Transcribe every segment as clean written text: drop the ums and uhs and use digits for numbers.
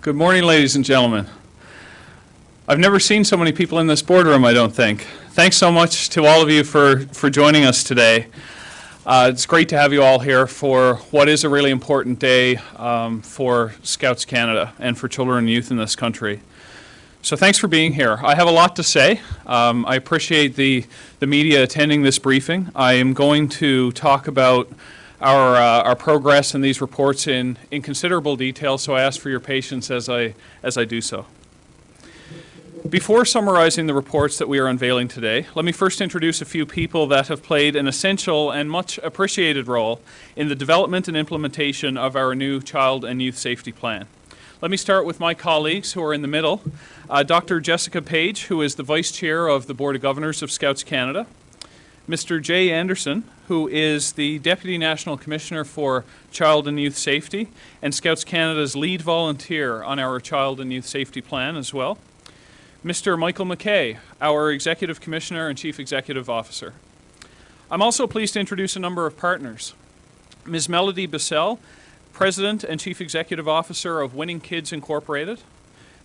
Good morning, ladies and gentlemen. I've never seen so many people in this boardroom, I don't think. Thanks so much to all of you for joining us today. It's great to have you all here for what is a really important day for Scouts Canada and for children and youth in this country. So thanks for being here. I have a lot to say. I appreciate the media attending this briefing. I am going to talk about our progress in these reports in considerable detail, so I ask for your patience as I do so. Before summarizing the reports that we are unveiling today, let me first introduce a few people that have played an essential and much appreciated role in the development and implementation of our new Child and Youth Safety Plan. Let me start with my colleagues who are in the middle. Dr. Jessica Page, who is the Vice Chair of the Board of Governors of Scouts Canada. Mr. Jay Anderson, who is the Deputy National Commissioner for Child and Youth Safety and Scouts Canada's lead volunteer on our Child and Youth Safety Plan as well. Mr. Michael McKay, our Executive Commissioner and Chief Executive Officer. I'm also pleased to introduce a number of partners. Ms. Melody Bissell, President and Chief Executive Officer of Winning Kids Incorporated.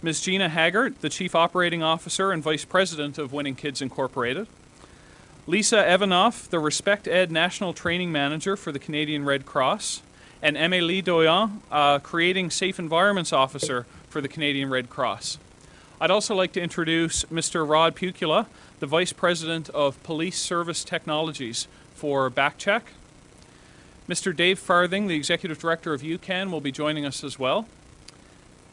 Ms. Gina Haggart, the Chief Operating Officer and Vice President of Winning Kids Incorporated. Lisa Evanoff, the Respect Ed National Training Manager for the Canadian Red Cross. And Amélie Doyon, Creating Safe Environments Officer for the Canadian Red Cross. I'd also like to introduce Mr. Rod Pukula, the Vice President of Police Service Technologies for BackCheck. Mr. Dave Farthing, the Executive Director of UCAN, will be joining us as well.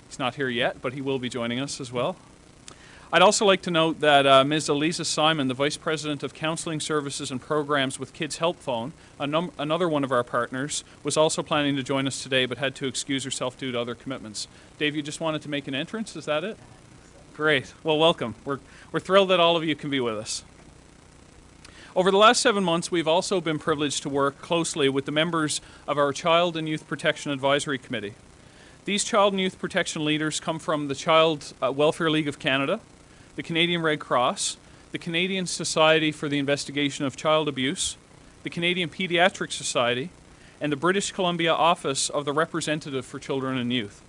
He's not here yet, but he will be joining us as well. I'd also like to note that Ms. Eliza Simon, the Vice President of Counseling Services and Programs with Kids Help Phone, another one of our partners, was also planning to join us today but had to excuse herself due to other commitments. Dave, you just wanted to make an entrance, is that it? Great. Well, welcome. We're thrilled that all of you can be with us. Over the last 7 months, we've also been privileged to work closely with the members of our Child and Youth Protection Advisory Committee. These child and youth protection leaders come from the Child Welfare League of Canada, the Canadian Red Cross, the Canadian Society for the Investigation of Child Abuse, the Canadian Pediatric Society, and the British Columbia Office of the Representative for Children and Youth.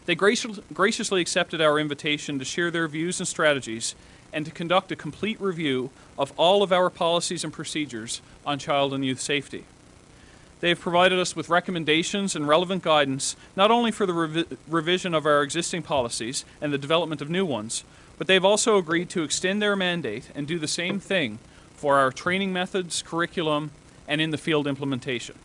They graciously accepted our invitation to share their views and strategies and to conduct a complete review of all of our policies and procedures on child and youth safety. They have provided us with recommendations and relevant guidance, not only for the revision of our existing policies and the development of new ones, but they've also agreed to extend their mandate and do the same thing for our training methods, curriculum, and in the field implementation.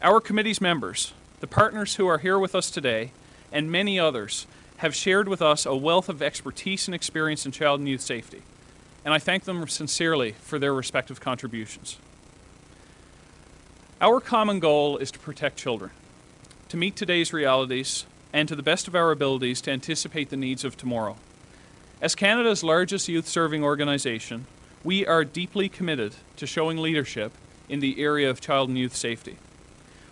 Our committee's members, the partners who are here with us today, and many others have shared with us a wealth of expertise and experience in child and youth safety, and I thank them sincerely for their respective contributions. Our common goal is to protect children, to meet today's realities, and to the best of our abilities to anticipate the needs of tomorrow. As Canada's largest youth-serving organization, we are deeply committed to showing leadership in the area of child and youth safety.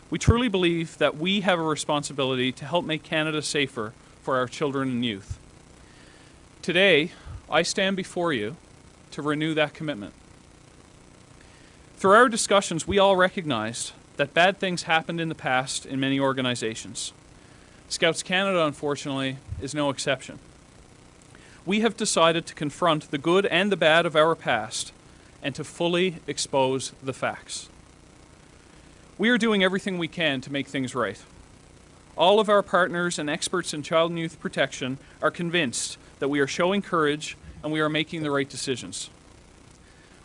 We truly believe that we have a responsibility to help make Canada safer for our children and youth. Today, I stand before you to renew that commitment. Through our discussions, we all recognized that bad things happened in the past in many organizations. Scouts Canada, unfortunately, is no exception. We have decided to confront the good and the bad of our past and to fully expose the facts. We are doing everything we can to make things right. All of our partners and experts in child and youth protection are convinced that we are showing courage and we are making the right decisions.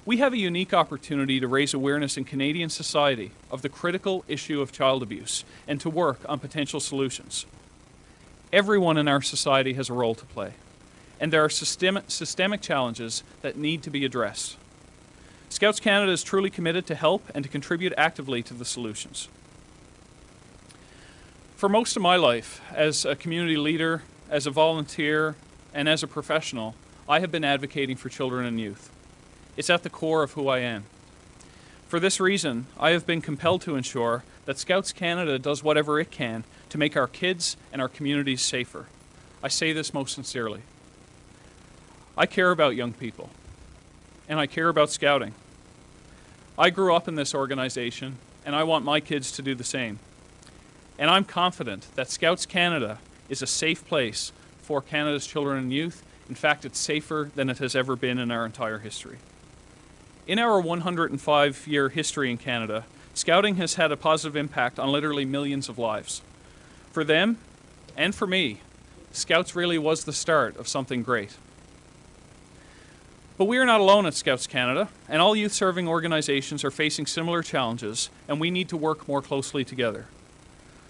We have a unique opportunity to raise awareness in Canadian society of the critical issue of child abuse and to work on potential solutions. Everyone in our society has a role to play, and there are systemic challenges that need to be addressed. Scouts Canada is truly committed to help and to contribute actively to the solutions. For most of my life, as a community leader, as a volunteer, and as a professional, I have been advocating for children and youth. It's at the core of who I am. For this reason, I have been compelled to ensure that Scouts Canada does whatever it can to make our kids and our communities safer. I say this most sincerely. I care about young people, and I care about scouting. I grew up in this organization, and I want my kids to do the same. And I'm confident that Scouts Canada is a safe place for Canada's children and youth. In fact, it's safer than it has ever been in our entire history. In our 105-year history in Canada, Scouting has had a positive impact on literally millions of lives. For them, and for me, Scouts really was the start of something great. But we are not alone at Scouts Canada, and all youth-serving organizations are facing similar challenges, and we need to work more closely together.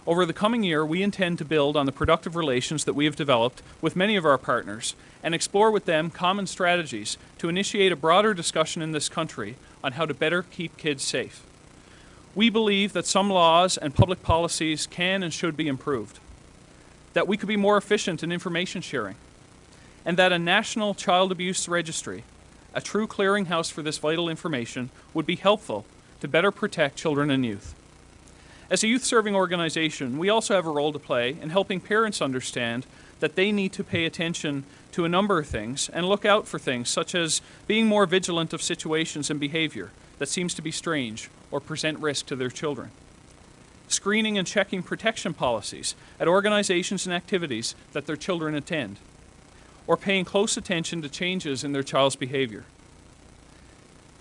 Over the coming year, we intend to build on the productive relations that we have developed with many of our partners and explore with them common strategies to initiate a broader discussion in this country on how to better keep kids safe. We believe that some laws and public policies can and should be improved, that we could be more efficient in information sharing, and that a national child abuse registry, a true clearinghouse for this vital information, would be helpful to better protect children and youth. As a youth-serving organization, we also have a role to play in helping parents understand that they need to pay attention to a number of things and look out for things such as being more vigilant of situations and behavior that seems to be strange or present risk to their children. Screening and checking protection policies at organizations and activities that their children attend, or paying close attention to changes in their child's behavior.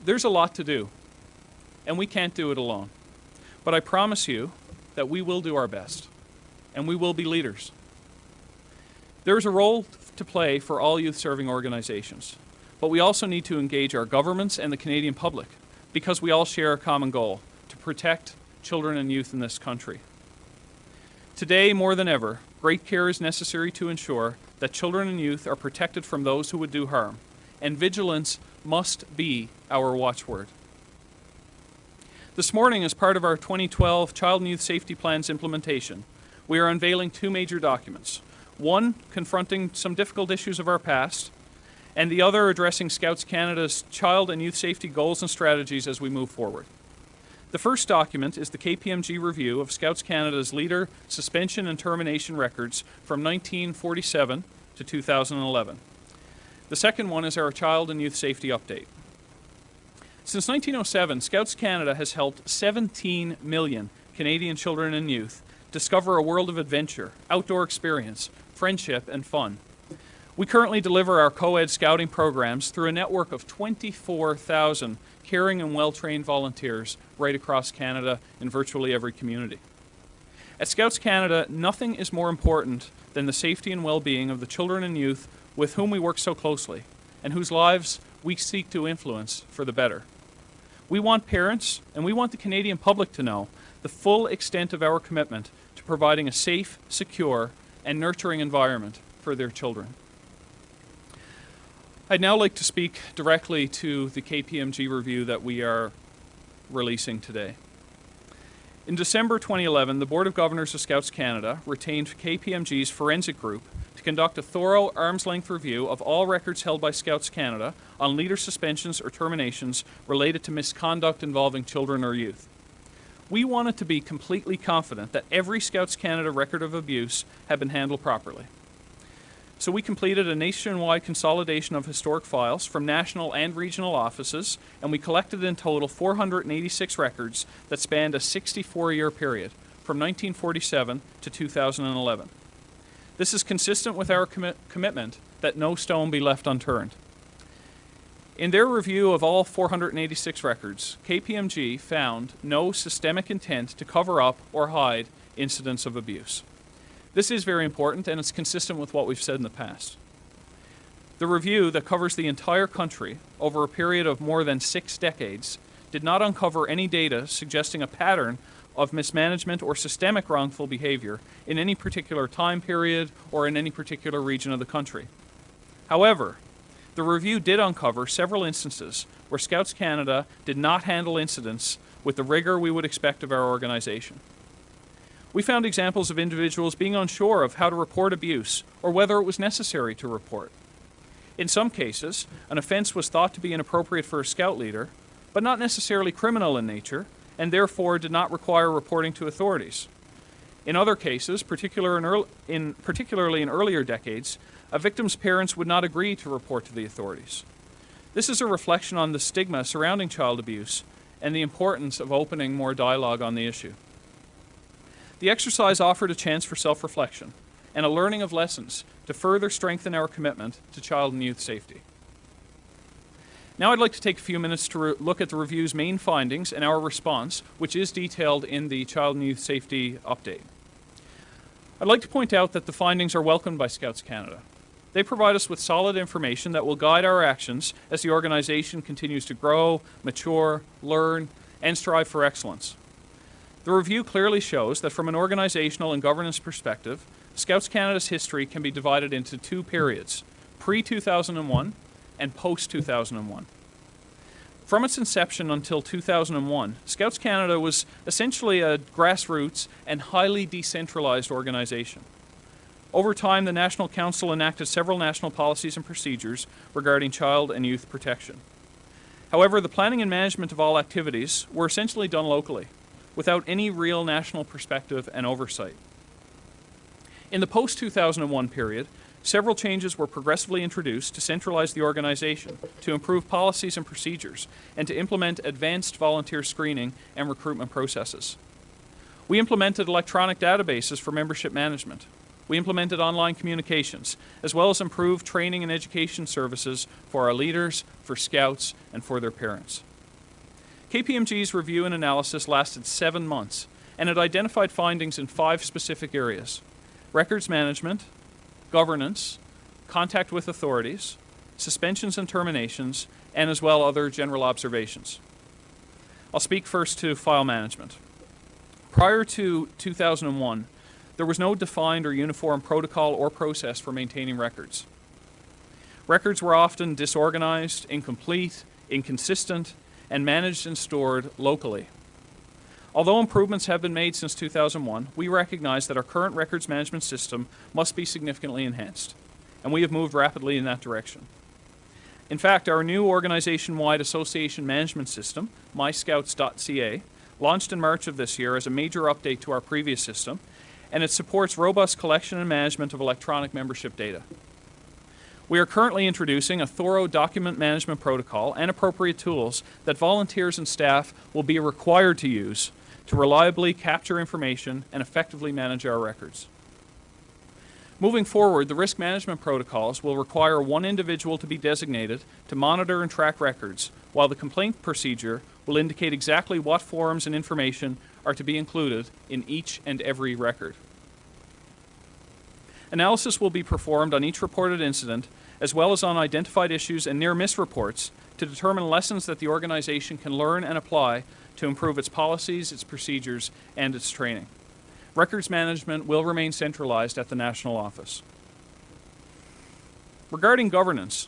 There's a lot to do, and we can't do it alone. But I promise you that we will do our best, and we will be leaders. There is a role to play for all youth-serving organizations, but we also need to engage our governments and the Canadian public because we all share a common goal: to protect children and youth in this country. Today, more than ever, great care is necessary to ensure that children and youth are protected from those who would do harm, and vigilance must be our watchword. This morning, as part of our 2012 Child and Youth Safety Plans implementation, we are unveiling two major documents. One confronting some difficult issues of our past, and the other addressing Scouts Canada's child and youth safety goals and strategies as we move forward. The first document is the KPMG review of Scouts Canada's leader suspension and termination records from 1947 to 2011. The second one is our child and youth safety update. Since 1907, Scouts Canada has helped 17 million Canadian children and youth discover a world of adventure, outdoor experience, friendship, and fun. We currently deliver our co-ed scouting programs through a network of 24,000 caring and well-trained volunteers right across Canada in virtually every community. At Scouts Canada, nothing is more important than the safety and well-being of the children and youth with whom we work so closely and whose lives we seek to influence for the better. We want parents and we want the Canadian public to know the full extent of our commitment to providing a safe, secure, and nurturing environment for their children. I'd now like to speak directly to the KPMG review that we are releasing today. In December 2011, the Board of Governors of Scouts Canada retained KPMG's forensic group to conduct a thorough arm's-length review of all records held by Scouts Canada on leader suspensions or terminations related to misconduct involving children or youth. We wanted to be completely confident that every Scouts Canada record of abuse had been handled properly. So we completed a nationwide consolidation of historic files from national and regional offices, and we collected in total 486 records that spanned a 64-year period, from 1947 to 2011. This is consistent with our commitment that no stone be left unturned. In their review of all 486 records, KPMG found no systemic intent to cover up or hide incidents of abuse. This is very important, and it's consistent with what we've said in the past. The review that covers the entire country over a period of more than 6 decades did not uncover any data suggesting a pattern of mismanagement or systemic wrongful behavior in any particular time period or in any particular region of the country. However, the review did uncover several instances where Scouts Canada did not handle incidents with the rigor we would expect of our organization. We found examples of individuals being unsure of how to report abuse or whether it was necessary to report. In some cases, an offense was thought to be inappropriate for a Scout leader, but not necessarily criminal in nature, and therefore did not require reporting to authorities. In other cases, particularly in earlier decades, a victim's parents would not agree to report to the authorities. This is a reflection on the stigma surrounding child abuse and the importance of opening more dialogue on the issue. The exercise offered a chance for self-reflection and a learning of lessons to further strengthen our commitment to child and youth safety. Now I'd like to take a few minutes to look at the review's main findings and our response, which is detailed in the Child and Youth Safety Update. I'd like to point out that the findings are welcomed by Scouts Canada. They provide us with solid information that will guide our actions as the organization continues to grow, mature, learn, and strive for excellence. The review clearly shows that from an organizational and governance perspective, Scouts Canada's history can be divided into two periods, pre-2001 and post-2001. From its inception until 2001, Scouts Canada was essentially a grassroots and highly decentralized organization. Over time, the National Council enacted several national policies and procedures regarding child and youth protection. However, the planning and management of all activities were essentially done locally, without any real national perspective and oversight. In the post-2001 period, several changes were progressively introduced to centralize the organization, to improve policies and procedures, and to implement advanced volunteer screening and recruitment processes. We implemented electronic databases for membership management. We implemented online communications, as well as improved training and education services for our leaders, for Scouts, and for their parents. KPMG's review and analysis lasted 7 months, and it identified findings in 5 specific areas: records management, governance, contact with authorities, suspensions and terminations, and as well other general observations. I'll speak first to file management. Prior to 2001, there was no defined or uniform protocol or process for maintaining records. Records were often disorganized, incomplete, inconsistent, and managed and stored locally. Although improvements have been made since 2001, we recognize that our current records management system must be significantly enhanced, and we have moved rapidly in that direction. In fact, our new organization-wide association management system, myscouts.ca, launched in March of this year as a major update to our previous system, and it supports robust collection and management of electronic membership data. We are currently introducing a thorough document management protocol and appropriate tools that volunteers and staff will be required to use to reliably capture information and effectively manage our records. Moving forward, the risk management protocols will require one individual to be designated to monitor and track records, while the complaint procedure will indicate exactly what forms and information are to be included in each and every record. Analysis will be performed on each reported incident, as well as on identified issues and near-miss reports, to determine lessons that the organization can learn and apply to improve its policies, its procedures, and its training. Records management will remain centralized at the national office. Regarding governance,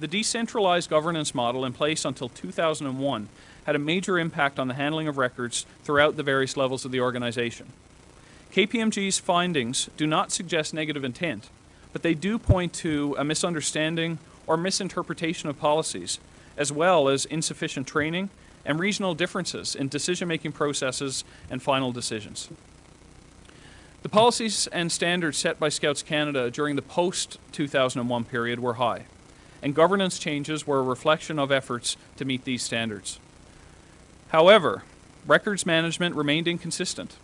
the decentralized governance model in place until 2001 had a major impact on the handling of records throughout the various levels of the organization. KPMG's findings do not suggest negative intent, but they do point to a misunderstanding or misinterpretation of policies, as well as insufficient training and regional differences in decision-making processes and final decisions. The policies and standards set by Scouts Canada during the post-2001 period were high, and governance changes were a reflection of efforts to meet these standards. However, records management remained inconsistent,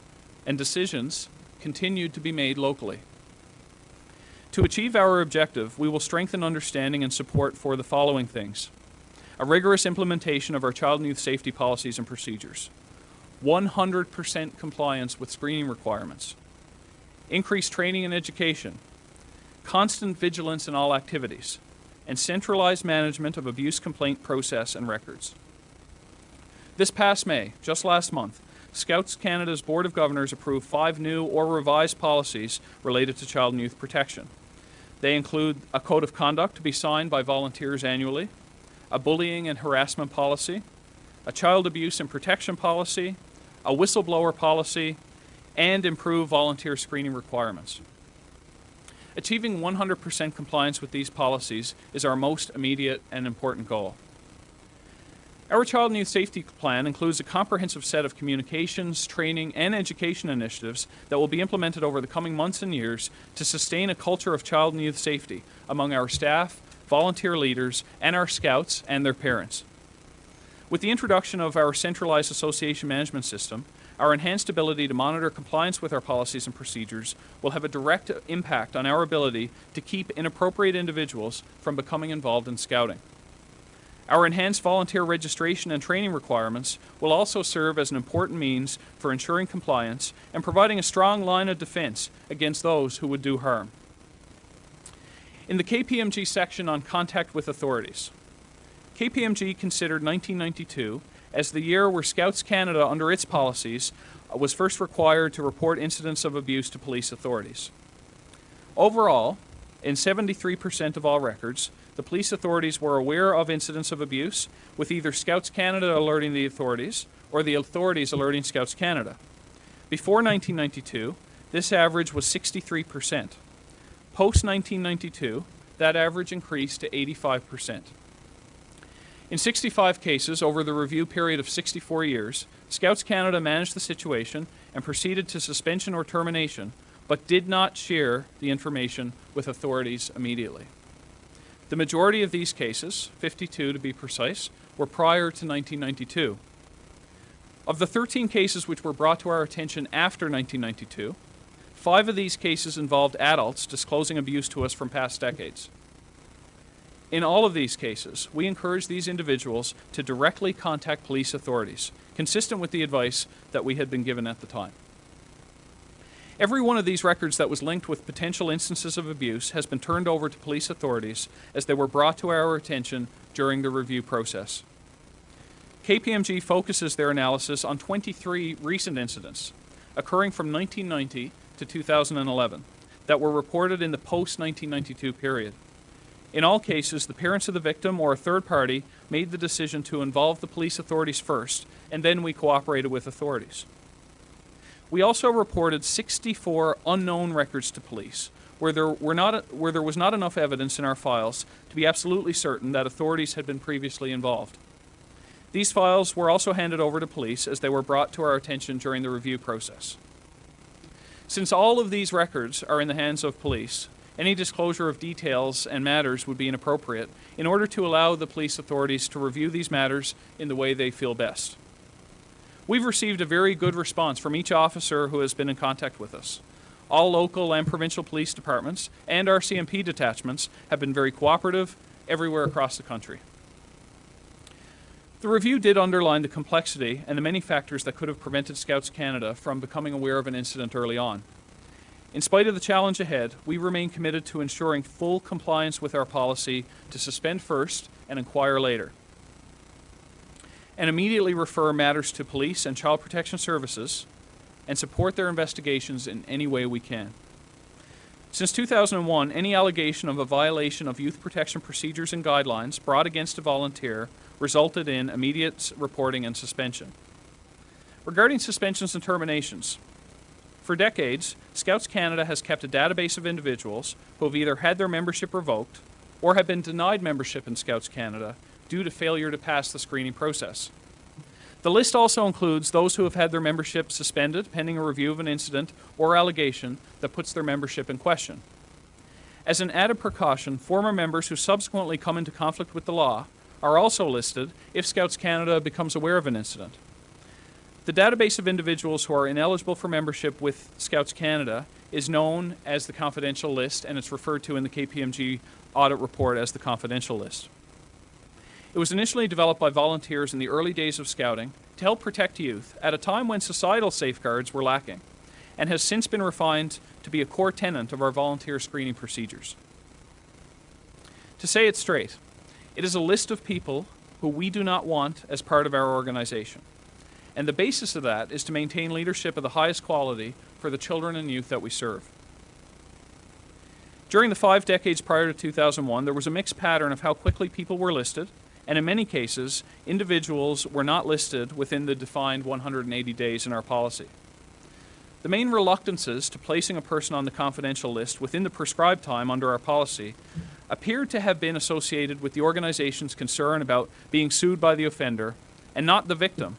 and decisions continued to be made locally. To achieve our objective, we will strengthen understanding and support for the following things: a rigorous implementation of our child and youth safety policies and procedures, 100% compliance with screening requirements, increased training and education, constant vigilance in all activities, and centralized management of abuse complaint process and records. This past May, just last month, Scouts Canada's Board of Governors approved 5 new or revised policies related to child and youth protection. They include a code of conduct to be signed by volunteers annually, a bullying and harassment policy, a child abuse and protection policy, a whistleblower policy, and improved volunteer screening requirements. Achieving 100% compliance with these policies is our most immediate and important goal. Our Child and Youth Safety Plan includes a comprehensive set of communications, training, and education initiatives that will be implemented over the coming months and years to sustain a culture of child and youth safety among our staff, volunteer leaders, and our Scouts and their parents. With the introduction of our centralized association management system, our enhanced ability to monitor compliance with our policies and procedures will have a direct impact on our ability to keep inappropriate individuals from becoming involved in Scouting. Our enhanced volunteer registration and training requirements will also serve as an important means for ensuring compliance and providing a strong line of defense against those who would do harm. In the KPMG section on contact with authorities, KPMG considered 1992 as the year where Scouts Canada, under its policies, was first required to report incidents of abuse to police authorities. Overall, in 73% of all records, the police authorities were aware of incidents of abuse, with either Scouts Canada alerting the authorities or the authorities alerting Scouts Canada. Before 1992, this average was 63%. Post-1992, that average increased to 85%. In 65 cases over the review period of 64 years, Scouts Canada managed the situation and proceeded to suspension or termination, but did not share the information with authorities immediately. The majority of these cases, 52 to be precise, were prior to 1992. Of the 13 cases which were brought to our attention after 1992, 5 of these cases involved adults disclosing abuse to us from past decades. In all of these cases, we encourage these individuals to directly contact police authorities, consistent with the advice that we had been given at the time. Every one of these records that was linked with potential instances of abuse has been turned over to police authorities as they were brought to our attention during the review process. KPMG focuses their analysis on 23 recent incidents occurring from 1990 to 2011 that were reported in the post-1992 period. In all cases, the parents of the victim or a third party made the decision to involve the police authorities first, and then we cooperated with authorities. We also reported 64 unknown records to police, where there was not enough evidence in our files to be absolutely certain that authorities had been previously involved. These files were also handed over to police as they were brought to our attention during the review process. Since all of these records are in the hands of police, any disclosure of details and matters would be inappropriate in order to allow the police authorities to review these matters in the way they feel best. We've received a very good response from each officer who has been in contact with us. All local and provincial police departments and RCMP detachments have been very cooperative everywhere across the country. The review did underline the complexity and the many factors that could have prevented Scouts Canada from becoming aware of an incident early on. In spite of the challenge ahead, we remain committed to ensuring full compliance with our policy to suspend first and inquire later, and immediately refer matters to police and child protection services and support their investigations in any way we can. Since 2001, any allegation of a violation of youth protection procedures and guidelines brought against a volunteer resulted in immediate reporting and suspension. Regarding suspensions and terminations, for decades, Scouts Canada has kept a database of individuals who have either had their membership revoked or have been denied membership in Scouts Canada due to failure to pass the screening process. The list also includes those who have had their membership suspended pending a review of an incident or allegation that puts their membership in question. As an added precaution, former members who subsequently come into conflict with the law are also listed if Scouts Canada becomes aware of an incident. The database of individuals who are ineligible for membership with Scouts Canada is known as the confidential list, and it's referred to in the KPMG audit report as the confidential list. It was initially developed by volunteers in the early days of Scouting to help protect youth at a time when societal safeguards were lacking, and has since been refined to be a core tenet of our volunteer screening procedures. To say it straight, it is a list of people who we do not want as part of our organization. And the basis of that is to maintain leadership of the highest quality for the children and youth that we serve. During the 5 decades prior to 2001, there was a mixed pattern of how quickly people were listed, and in many cases, individuals were not listed within the defined 180 days in our policy. The main reluctances to placing a person on the confidential list within the prescribed time under our policy appeared to have been associated with the organization's concern about being sued by the offender and not the victim,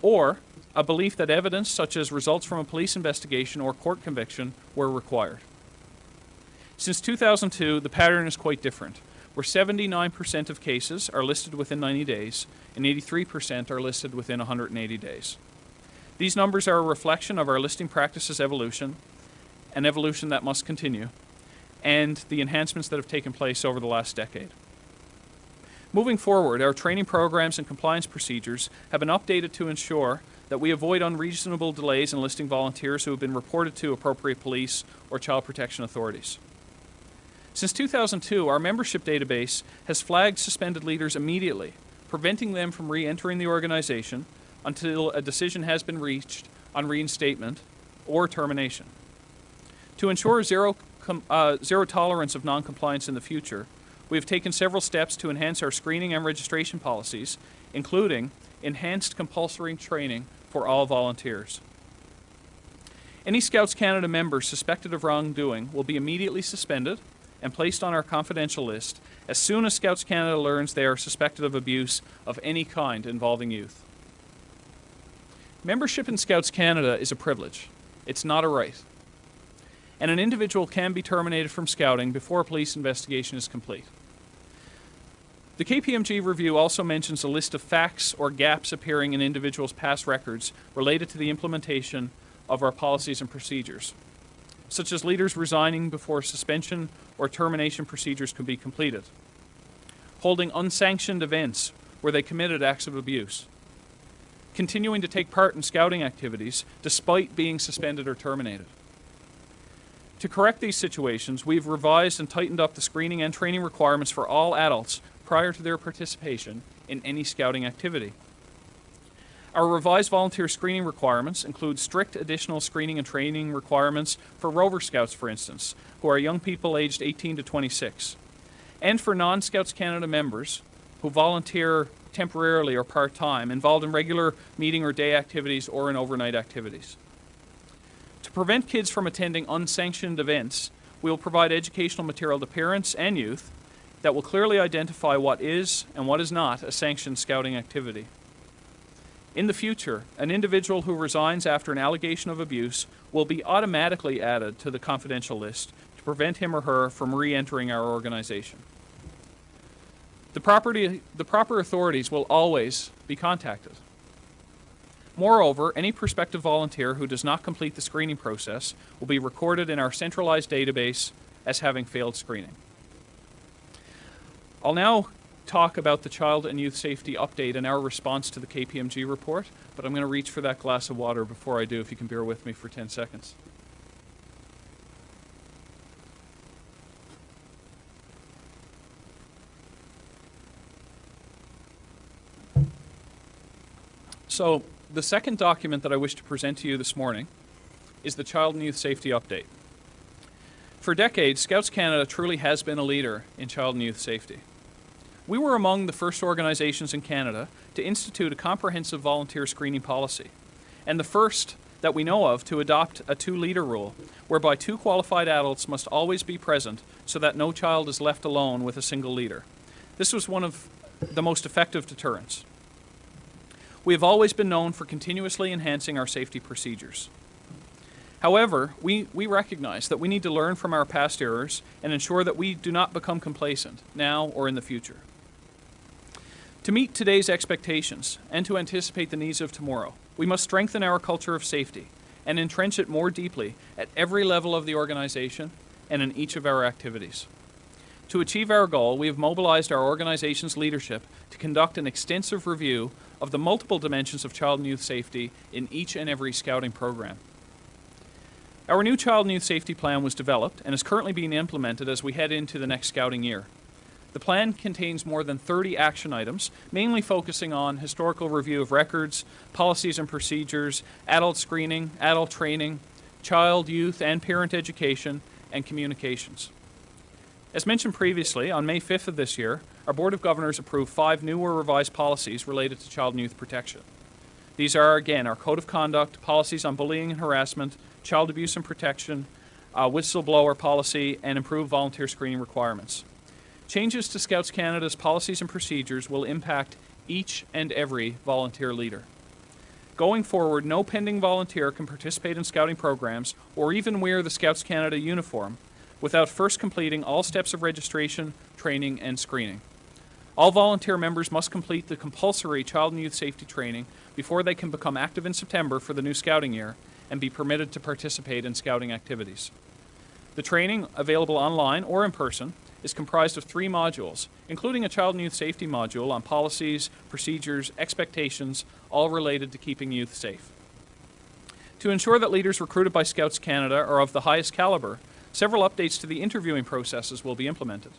or a belief that evidence such as results from a police investigation or court conviction were required. Since 2002, the pattern is quite different, where 79% of cases are listed within 90 days and 83% are listed within 180 days. These numbers are a reflection of our listing practices evolution, an evolution that must continue, and the enhancements that have taken place over the last decade. Moving forward, our training programs and compliance procedures have been updated to ensure that we avoid unreasonable delays in listing volunteers who have been reported to appropriate police or child protection authorities. Since 2002, our membership database has flagged suspended leaders immediately, preventing them from re-entering the organization until a decision has been reached on reinstatement or termination. To ensure zero tolerance of non-compliance in the future, we have taken several steps to enhance our screening and registration policies, including enhanced compulsory training for all volunteers. Any Scouts Canada member suspected of wrongdoing will be immediately suspended and placed on our confidential list as soon as Scouts Canada learns they are suspected of abuse of any kind involving youth. Membership in Scouts Canada is a privilege. It's not a right. And an individual can be terminated from Scouting before a police investigation is complete. The KPMG review also mentions a list of facts or gaps appearing in individuals' past records related to the implementation of our policies and procedures, such as leaders resigning before suspension or termination procedures could be completed, holding unsanctioned events where they committed acts of abuse, continuing to take part in Scouting activities despite being suspended or terminated. To correct these situations, we've revised and tightened up the screening and training requirements for all adults prior to their participation in any Scouting activity. Our revised volunteer screening requirements include strict additional screening and training requirements for Rover Scouts, for instance, who are young people aged 18 to 26, and for non-Scouts Canada members who volunteer temporarily or part-time, involved in regular meeting or day activities or in overnight activities. To prevent kids from attending unsanctioned events, we will provide educational material to parents and youth that will clearly identify what is and what is not a sanctioned Scouting activity. In the future, an individual who resigns after an allegation of abuse will be automatically added to the confidential list to prevent him or her from re-entering our organization. The proper authorities will always be contacted. Moreover, any prospective volunteer who does not complete the screening process will be recorded in our centralized database as having failed screening. I'll now talk about the Child and Youth Safety Update and our response to the KPMG report, but I'm going to reach for that glass of water before I do, if you can bear with me for 10 seconds. So, the second document that I wish to present to you this morning is the Child and Youth Safety Update. For decades, Scouts Canada truly has been a leader in child and youth safety. We were among the first organizations in Canada to institute a comprehensive volunteer screening policy, and the first that we know of to adopt a two-leader rule, whereby two qualified adults must always be present so that no child is left alone with a single leader. This was one of the most effective deterrents. We have always been known for continuously enhancing our safety procedures. However, we recognize that we need to learn from our past errors and ensure that we do not become complacent, now or in the future. To meet today's expectations and to anticipate the needs of tomorrow, we must strengthen our culture of safety and entrench it more deeply at every level of the organization and in each of our activities. To achieve our goal, we have mobilized our organization's leadership to conduct an extensive review of the multiple dimensions of child and youth safety in each and every Scouting program. Our new Child and Youth Safety Plan was developed and is currently being implemented as we head into the next Scouting year. The plan contains more than 30 action items, mainly focusing on historical review of records, policies and procedures, adult screening, adult training, child, youth, and parent education, and communications. As mentioned previously, on May 5th of this year, our Board of Governors approved 5 new or revised policies related to child and youth protection. These are, again, our Code of Conduct, policies on bullying and harassment, child abuse and protection, whistleblower policy, and improved volunteer screening requirements. Changes to Scouts Canada's policies and procedures will impact each and every volunteer leader. Going forward, no pending volunteer can participate in Scouting programs or even wear the Scouts Canada uniform without first completing all steps of registration, training, and screening. All volunteer members must complete the compulsory child and youth safety training before they can become active in September for the new scouting year and be permitted to participate in scouting activities. The training, available online or in person, is comprised of 3 modules, including a child and youth safety module on policies, procedures, expectations, all related to keeping youth safe. To ensure that leaders recruited by Scouts Canada are of the highest caliber, several updates to the interviewing processes will be implemented.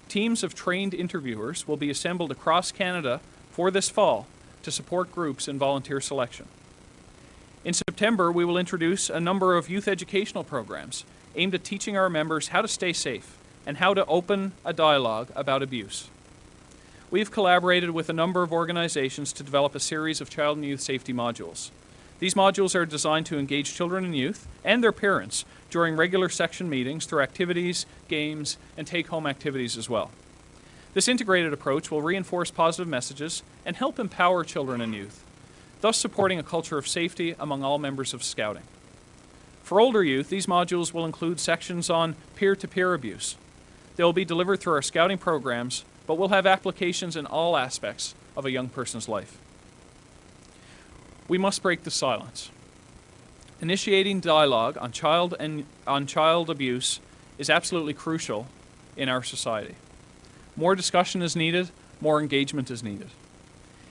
Teams of trained interviewers will be assembled across Canada for this fall to support groups in volunteer selection. In September, we will introduce a number of youth educational programs aimed at teaching our members how to stay safe and how to open a dialogue about abuse. We have collaborated with a number of organizations to develop a series of child and youth safety modules. These modules are designed to engage children and youth and their parents during regular section meetings through activities, games, and take-home activities as well. This integrated approach will reinforce positive messages and help empower children and youth, thus supporting a culture of safety among all members of Scouting. For older youth, these modules will include sections on peer-to-peer abuse. They will be delivered through our Scouting programs, but will have applications in all aspects of a young person's life. We must break the silence. Initiating dialogue on child abuse is absolutely crucial in our society. More discussion is needed, more engagement is needed.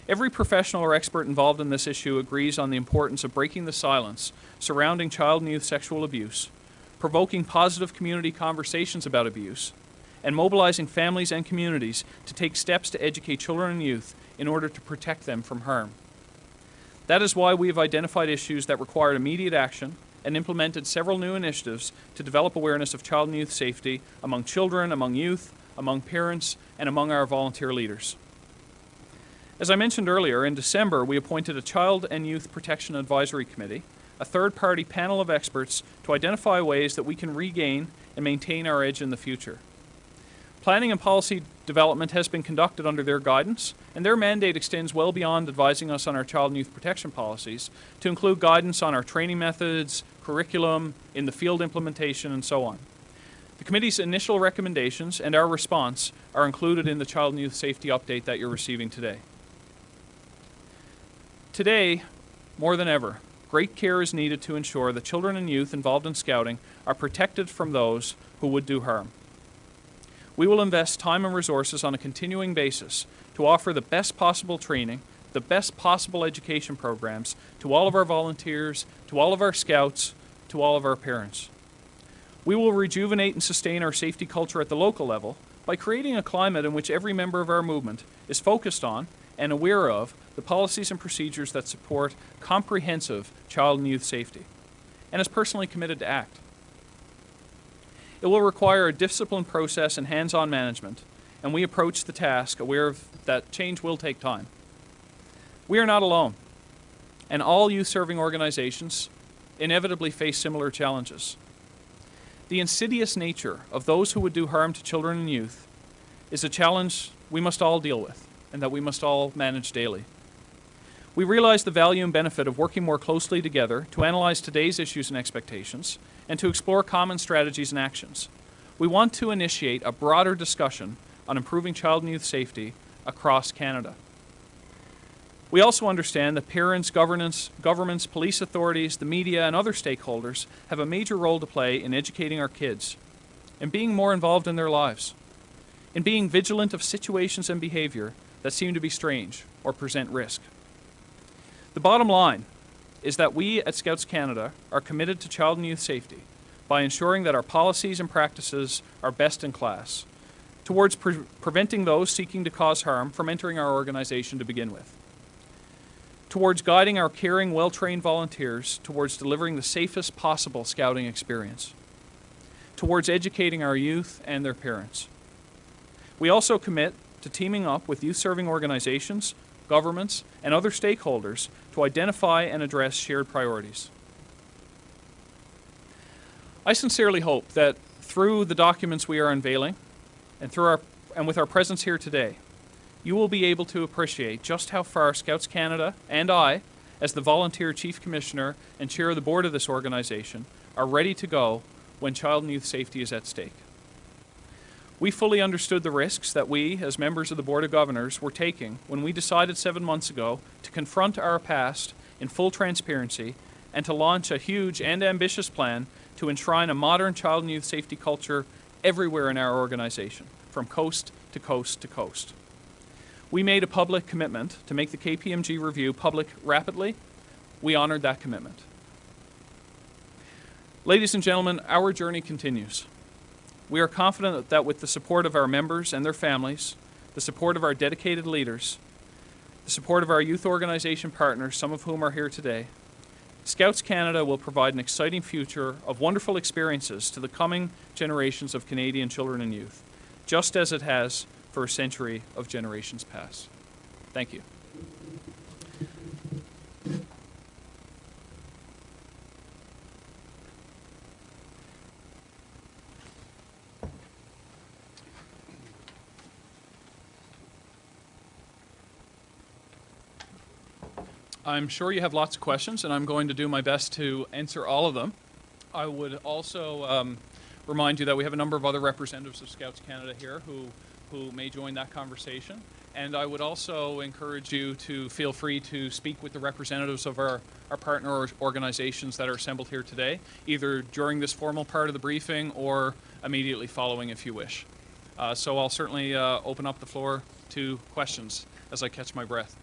Every professional or expert involved in this issue agrees on the importance of breaking the silence surrounding child and youth sexual abuse, provoking positive community conversations about abuse, and mobilizing families and communities to take steps to educate children and youth in order to protect them from harm. That is why we have identified issues that require immediate action and implemented several new initiatives to develop awareness of child and youth safety among children, among youth, among parents, and among our volunteer leaders. As I mentioned earlier, in December we appointed a Child and Youth Protection Advisory Committee, a third-party panel of experts to identify ways that we can regain and maintain our edge in the future. Planning and policy development has been conducted under their guidance, and their mandate extends well beyond advising us on our child and youth protection policies to include guidance on our training methods, curriculum, in the field implementation, and so on. The committee's initial recommendations and our response are included in the Child and Youth Safety Update that you're receiving today. Today, more than ever, great care is needed to ensure that children and youth involved in Scouting are protected from those who would do harm. We will invest time and resources on a continuing basis to offer the best possible training, the best possible education programs to all of our volunteers, to all of our Scouts, to all of our parents. We will rejuvenate and sustain our safety culture at the local level by creating a climate in which every member of our movement is focused on and aware of the policies and procedures that support comprehensive child and youth safety, and is personally committed to act. It will require a disciplined process and hands-on management, and we approach the task aware of that change will take time. We are not alone, and all youth-serving organizations inevitably face similar challenges. The insidious nature of those who would do harm to children and youth is a challenge we must all deal with and that we must all manage daily. We realize the value and benefit of working more closely together to analyze today's issues and expectations and to explore common strategies and actions. We want to initiate a broader discussion on improving child and youth safety across Canada. We also understand that parents, governments, police authorities, the media, and other stakeholders have a major role to play in educating our kids, in being more involved in their lives, in being vigilant of situations and behavior that seem to be strange or present risk. The bottom line is that we at Scouts Canada are committed to child and youth safety by ensuring that our policies and practices are best in class, towards preventing those seeking to cause harm from entering our organization to begin with, towards guiding our caring, well-trained volunteers towards delivering the safest possible Scouting experience, towards educating our youth and their parents. We also commit to teaming up with youth-serving organizations, governments, and other stakeholders to identify and address shared priorities. I sincerely hope that through the documents we are unveiling and with our presence here today, you will be able to appreciate just how far Scouts Canada and I, as the Volunteer Chief Commissioner and Chair of the Board of this organization, are ready to go when child and youth safety is at stake. We fully understood the risks that we, as members of the Board of Governors, were taking when we decided 7 months ago to confront our past in full transparency and to launch a huge and ambitious plan to enshrine a modern child and youth safety culture everywhere in our organization, from coast to coast to coast. We made a public commitment to make the KPMG review public rapidly. We honored that commitment. Ladies and gentlemen, our journey continues. We are confident that with the support of our members and their families, the support of our dedicated leaders, the support of our youth organization partners, some of whom are here today, Scouts Canada will provide an exciting future of wonderful experiences to the coming generations of Canadian children and youth, just as it has for a century of generations past. Thank you. I'm sure you have lots of questions, and I'm going to do my best to answer all of them. I would also remind you that we have a number of other representatives of Scouts Canada here who may join that conversation. And I would also encourage you to feel free to speak with the representatives of our partner organizations that are assembled here today, either during this formal part of the briefing or immediately following if you wish. So I'll certainly open up the floor to questions as I catch my breath.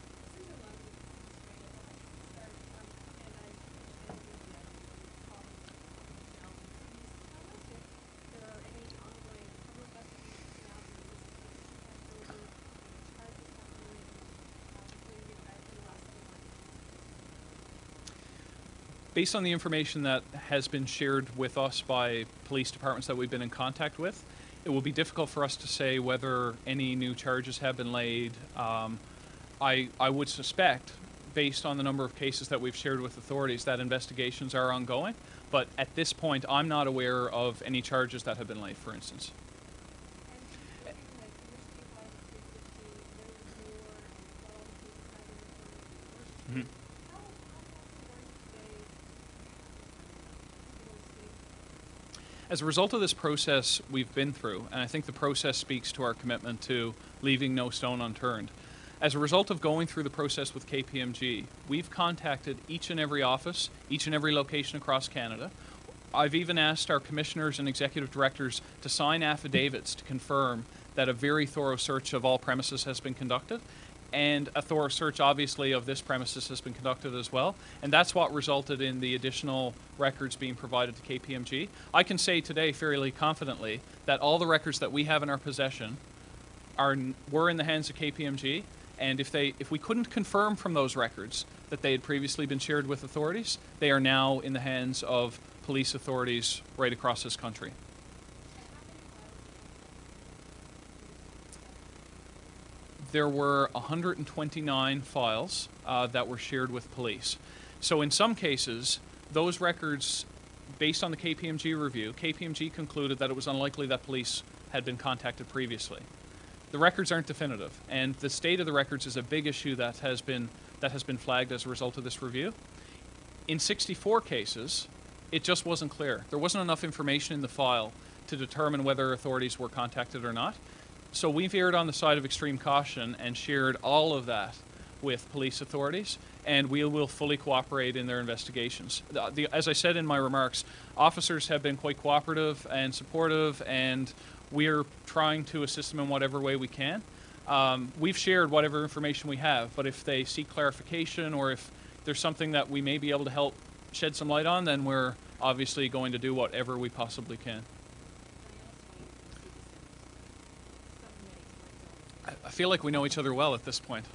Based on the information that has been shared with us by police departments that we've been in contact with, it will be difficult for us to say whether any new charges have been laid. I would suspect, based on the number of cases that we've shared with authorities, that investigations are ongoing. But at this point, I'm not aware of any charges that have been laid, for instance. Mm-hmm. As a result of this process we've been through, and I think the process speaks to our commitment to leaving no stone unturned, as a result of going through the process with KPMG, we've contacted each and every office, each and every location across Canada. I've even asked our commissioners and executive directors to sign affidavits to confirm that a very thorough search of all premises has been conducted, and a thorough search, obviously, of this premises has been conducted as well. And that's what resulted in the additional records being provided to KPMG. I can say today fairly confidently that all the records that we have in our possession were in the hands of KPMG. And if we couldn't confirm from those records that they had previously been shared with authorities, they are now in the hands of police authorities right across this country. There were 129 files that were shared with police. So in some cases, those records, based on the KPMG review, KPMG concluded that it was unlikely that police had been contacted previously. The records aren't definitive, and the state of the records is a big issue that has been flagged as a result of this review. In 64 cases, it just wasn't clear. There wasn't enough information in the file to determine whether authorities were contacted or not. So we've erred on the side of extreme caution and shared all of that with police authorities, and we will fully cooperate in their investigations. As I said in my remarks, officers have been quite cooperative and supportive, and we're trying to assist them in whatever way we can. We've shared whatever information we have, but if they seek clarification or if there's something that we may be able to help shed some light on, then we're obviously going to do whatever we possibly can. I feel like we know each other well at this point.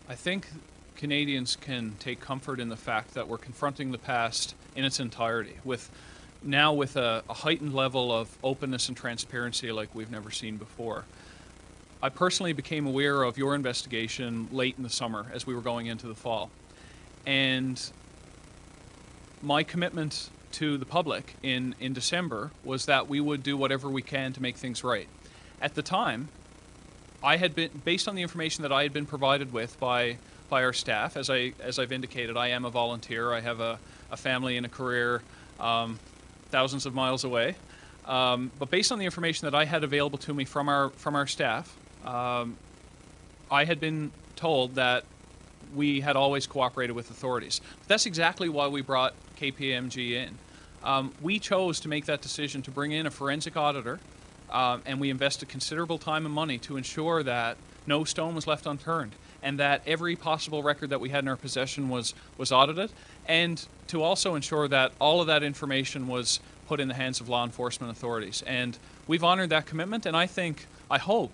I think Canadians can take comfort in the fact that we're confronting the past in its entirety, with a heightened level of openness and transparency like we've never seen before. I personally became aware of your investigation late in the summer as we were going into the fall. And my commitment to the public in December was that we would do whatever we can to make things right. At the time, I had been, based on the information that I had been provided with by our staff, as I've indicated, I am a volunteer. I have a family and a career thousands of miles away. But based on the information that I had available to me from our staff, I had been told that we had always cooperated with authorities. But that's exactly why we brought KPMG in. We chose to make that decision to bring in a forensic auditor, and we invested considerable time and money to ensure that no stone was left unturned, and that every possible record that we had in our possession was audited, and to also ensure that all of that information was put in the hands of law enforcement authorities. And we've honored that commitment, and I hope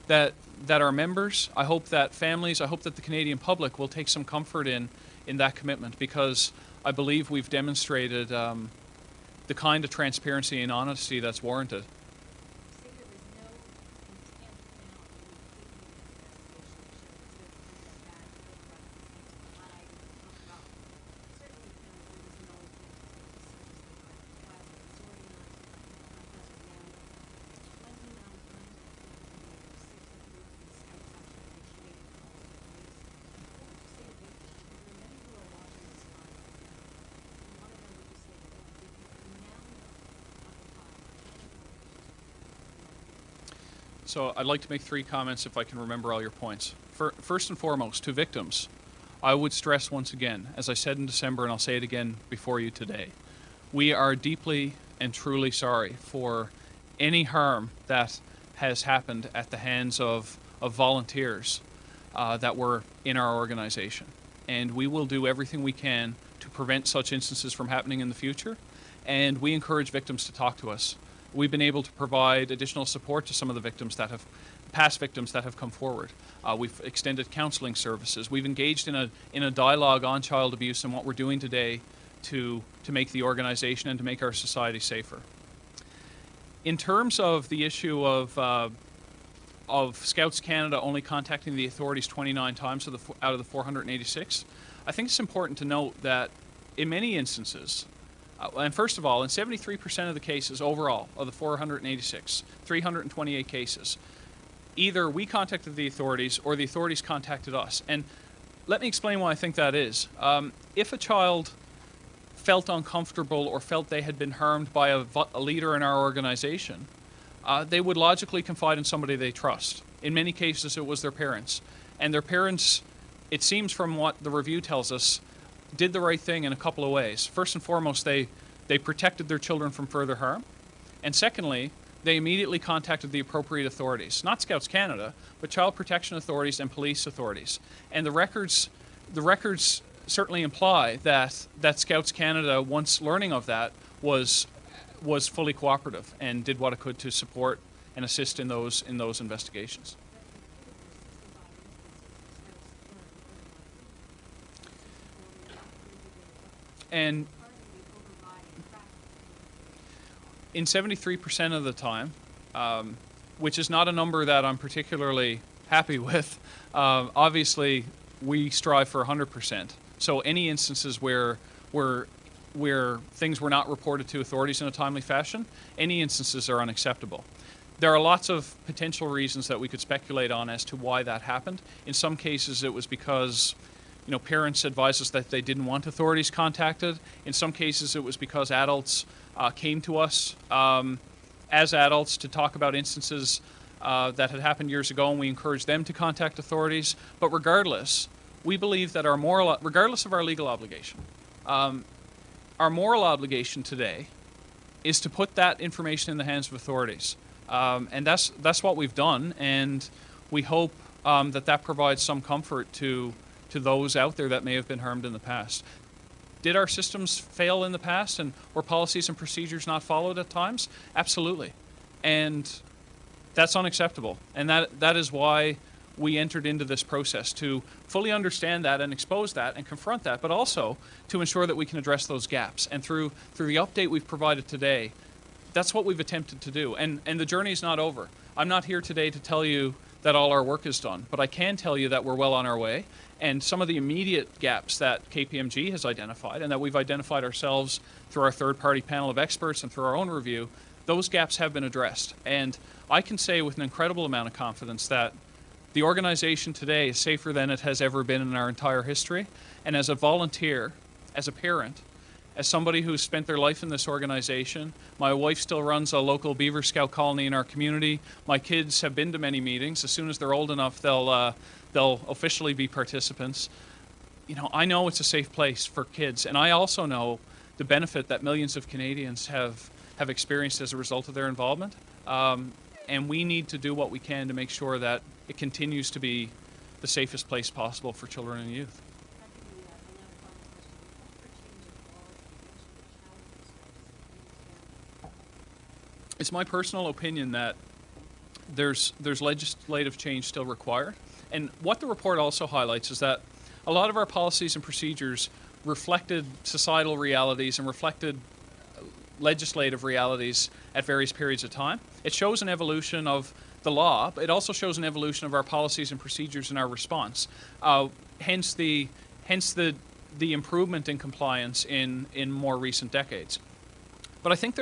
that our members, I hope that families, I hope that the Canadian public will take some comfort in that commitment, because I believe we've demonstrated the kind of transparency and honesty that's warranted. So I'd like to make 3 comments if I can remember all your points. First and foremost, to victims, I would stress once again, as I said in December and I'll say it again before you today, we are deeply and truly sorry for any harm that has happened at the hands of volunteers that were in our organization. And we will do everything we can to prevent such instances from happening in the future, and we encourage victims to talk to us. We've been able to provide additional support to some of the victims past victims that have come forward. We've extended counseling services. We've engaged in a dialogue on child abuse and what we're doing today to make the organization and to make our society safer. In terms of the issue of Scouts Canada only contacting the authorities 29 times out of the 486, I think it's important to note that in many instances, and first of all, in 73% of the cases overall of the 486, 328 cases, either we contacted the authorities or the authorities contacted us. And let me explain why I think that is. If a child felt uncomfortable or felt they had been harmed by a leader in our organization, they would logically confide in somebody they trust. In many cases, it was their parents. And their parents, it seems from what the review tells us, did the right thing in a couple of ways. First and foremost, they protected their children from further harm. And secondly, they immediately contacted the appropriate authorities, not Scouts Canada, but child protection authorities and police authorities. And the records certainly imply that Scouts Canada, once learning of that, was fully cooperative and did what it could to support and assist in those investigations. And in 73% of the time, which is not a number that I'm particularly happy with, obviously we strive for 100%. So any instances where things were not reported to authorities in a timely fashion, any instances are unacceptable. There are lots of potential reasons that we could speculate on as to why that happened. In some cases, it was because parents advised us that they didn't want authorities contacted. In some cases, it was because adults came to us as adults to talk about instances that had happened years ago, and we encouraged them to contact authorities. But regardless, we believe that regardless of our legal obligation, our moral obligation today is to put that information in the hands of authorities. And that's what we've done, and we hope that provides some comfort to those out there that may have been harmed in the past. Did our systems fail in the past, and were policies and procedures not followed at times? Absolutely. And that's unacceptable. And that is why we entered into this process, to fully understand that and expose that and confront that, but also to ensure that we can address those gaps. And through the update we've provided today, that's what we've attempted to do. And the journey is not over. I'm not here today to tell you that all our work is done, but I can tell you that we're well on our way. And some of the immediate gaps that KPMG has identified and that we've identified ourselves through our third-party panel of experts and through our own review, those gaps have been addressed. And I can say with an incredible amount of confidence that the organization today is safer than it has ever been in our entire history. And as a volunteer, as a parent, as somebody who's spent their life in this organization, my wife still runs a local Beaver Scout colony in our community. My kids have been to many meetings. As soon as they're old enough, they'll officially be participants. You know, I know it's a safe place for kids, and I also know the benefit that millions of Canadians have experienced as a result of their involvement. And we need to do what we can to make sure that it continues to be the safest place possible for children and youth. It's my personal opinion that there's legislative change still required. And what the report also highlights is that a lot of our policies and procedures reflected societal realities and reflected legislative realities at various periods of time. It shows an evolution of the law, but it also shows an evolution of our policies and procedures and our response. Hence the improvement in compliance in more recent decades. But I think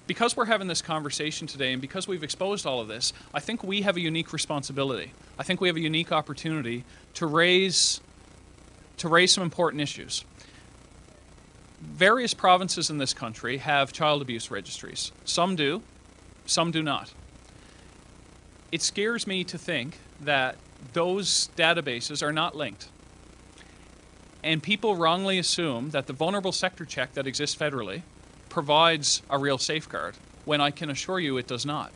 because we're having this conversation today and because we've exposed all of this, I think we have a unique responsibility. I think we have a unique opportunity to raise some important issues. Various provinces in this country have child abuse registries. Some do, some do not. It scares me to think that those databases are not linked. And people wrongly assume that the vulnerable sector check that exists federally provides a real safeguard, when I can assure you it does not.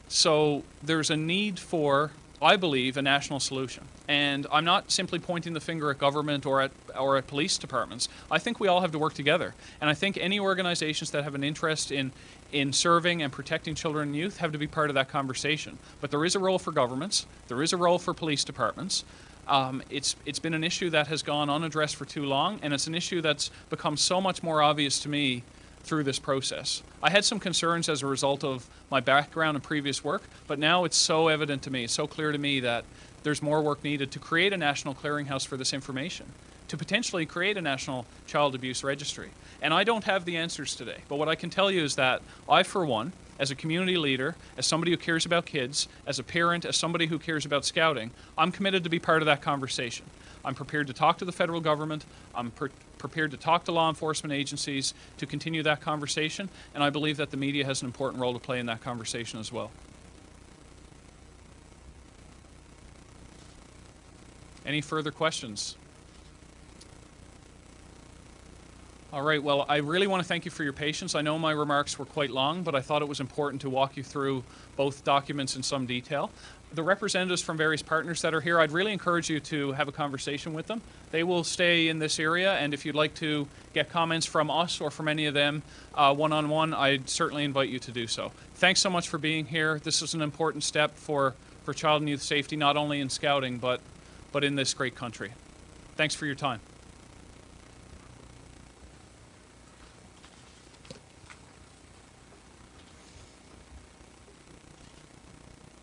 So there's a need for, I believe, a national solution. And I'm not simply pointing the finger at government or at police departments. I think we all have to work together. And I think any organizations that have an interest in serving and protecting children and youth have to be part of that conversation. But there is a role for governments. There is a role for police departments. It's been an issue that has gone unaddressed for too long, and it's an issue that's become so much more obvious to me through this process. I had some concerns as a result of my background and previous work, but now it's so evident to me, it's so clear to me that there's more work needed to create a national clearinghouse for this information, to potentially create a national child abuse registry. And I don't have the answers today, but what I can tell you is that I, for one, as a community leader, as somebody who cares about kids, as a parent, as somebody who cares about scouting, I'm committed to be part of that conversation. I'm prepared to talk to the federal government. I'm prepared to talk to law enforcement agencies to continue that conversation, and I believe that the media has an important role to play in that conversation as well. Any further questions? All right, well, I really want to thank you for your patience. I know my remarks were quite long, but I thought it was important to walk you through both documents in some detail. The representatives from various partners that are here, I'd really encourage you to have a conversation with them. They will stay in this area, and if you'd like to get comments from us or from any of them one-on-one, I'd certainly invite you to do so. Thanks so much for being here. This is an important step for child and youth safety, not only in scouting, but in this great country. Thanks for your time.